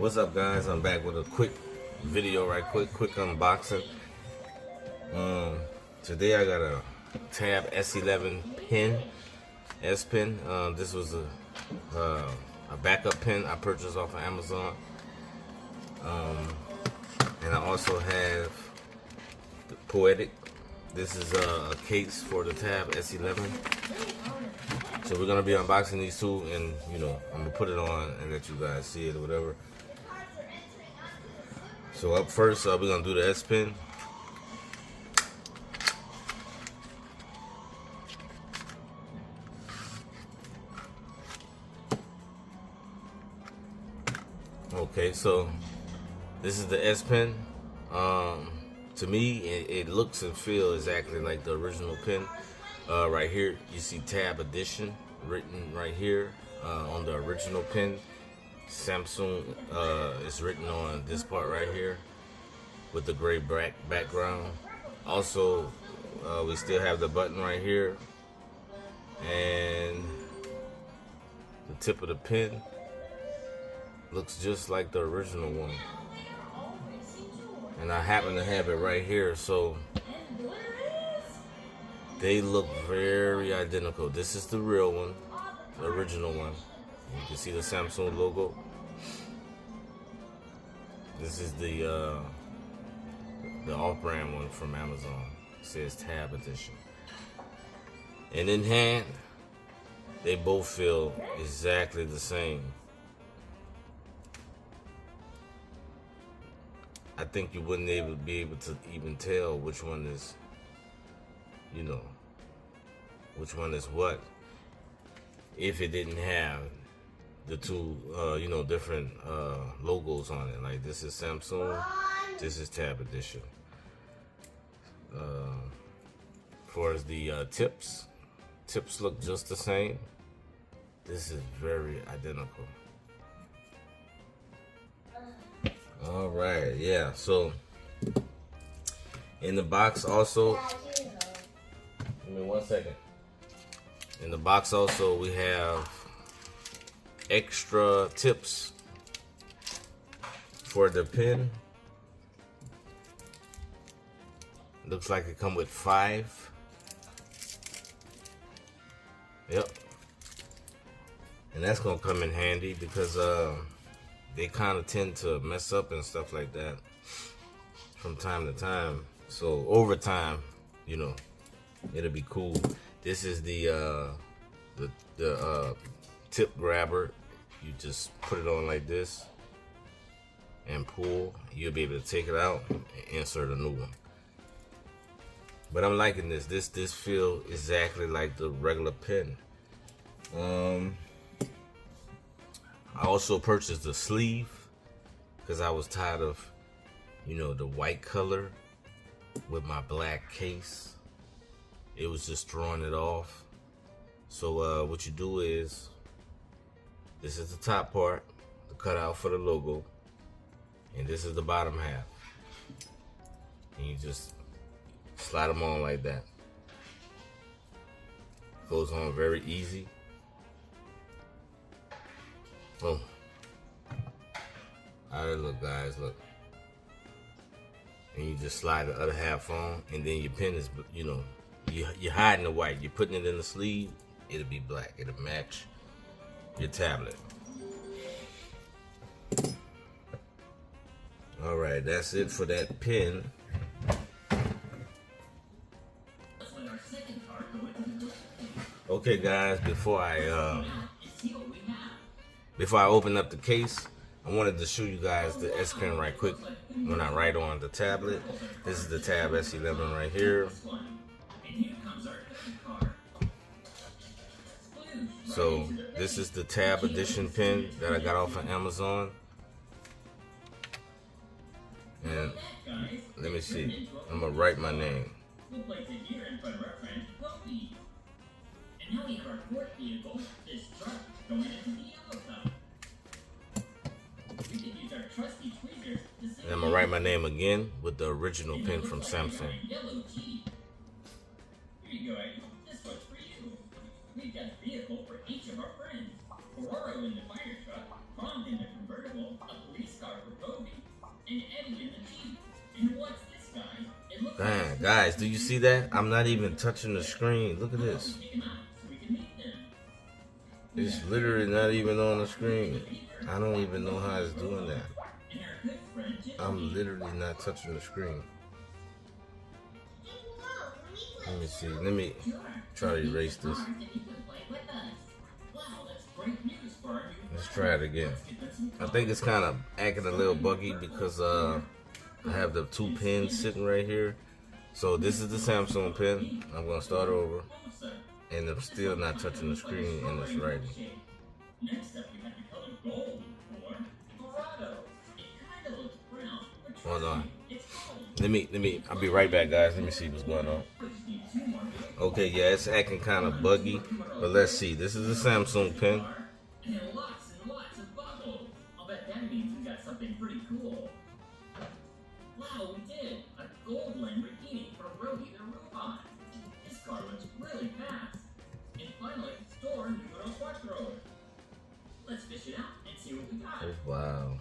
What's up, guys? I'm back with a quick video, quick unboxing. Today I got a Tab S11 pen, S pen. This was a backup pen I purchased off of Amazon. And I also have the Poetic. This is a case for the Tab S11. So we're gonna be unboxing these two, and I'm gonna put it on and let you guys see it or whatever. So up first, we're gonna do the S pen. Okay, so this is the S pen. To me, it looks and feels exactly like the original pen. Right here, you see Tab Edition written right here on the original pen. Samsung is written on this part right here with the gray background. Also, we still have the button right here, and the tip of the pen looks just like the original one. And I happen to have it right here, so they look very identical. This is the real one, the original one. You can see the Samsung logo. This is the off-brand one from Amazon. It says Tab Edition. And in hand, they both feel exactly the same. I think you wouldn't be able to even tell which one is, which one is what, if it didn't have the two, different logos on it. Like, this is Samsung, this is Tab Edition. As far as the tips look just the same. This is very identical. All right, yeah. So in the box also, give me 1 second. In the box also, we have extra tips for the pen. Looks like it come with 5. Yep. And that's gonna come in handy because they kind of tend to mess up and stuff like that from time to time. So over time, it'll be cool. This is the tip grabber. You just put it on like this and pull. You'll be able to take it out and insert a new one. But I'm liking this. This feels exactly like the regular pen. I also purchased the sleeve because I was tired of, the white color with my black case. It was just throwing it off. So what you do is, this is the top part, the cutout for the logo, and this is the bottom half. And you just slide them on like that. Goes on very easy. Oh, how it look, guys? Look, and you just slide the other half on, and then your pen is, you're hiding the white. You're putting it in the sleeve. It'll be black. It'll match your tablet. All right, that's it for that pen. Okay, guys, before I open up the case, I wanted to show you guys the S pen right quick when I write on the tablet. This is the Tab S11 right here. So this is the Tab Edition pen that I got off of Amazon. And let me see, I'm gonna write my name. And I'm gonna write my name again with the original pen from Samsung. We've got a vehicle for each of our friends. Ferraro in the fire truck, Tom in the convertible, a police Man, guys, do you see that? I'm not even touching the screen. Look at this. It's literally not even on the screen. I don't even know how it's doing that. I'm literally not touching the screen. Let me see. Let me try to erase this. Let's try it again. I think it's kind of acting a little buggy because I have the 2 pins sitting right here. So this is the Samsung pin. I'm gonna start over, and I'm still not touching the screen and it's writing. Hold on. Let me. I'll be right back, guys. Let me see what's going on. Okay, yeah, it's acting kind of buggy, but let's see. This is the Samsung pin. And lots of buckles. I'll bet that means we got something pretty cool. Wow, we did! A gold Lamborghini from Roadie the Robot. This car looks really fast. And finally, store numero 4. Let's fish it out and see what we got. Oh, wow.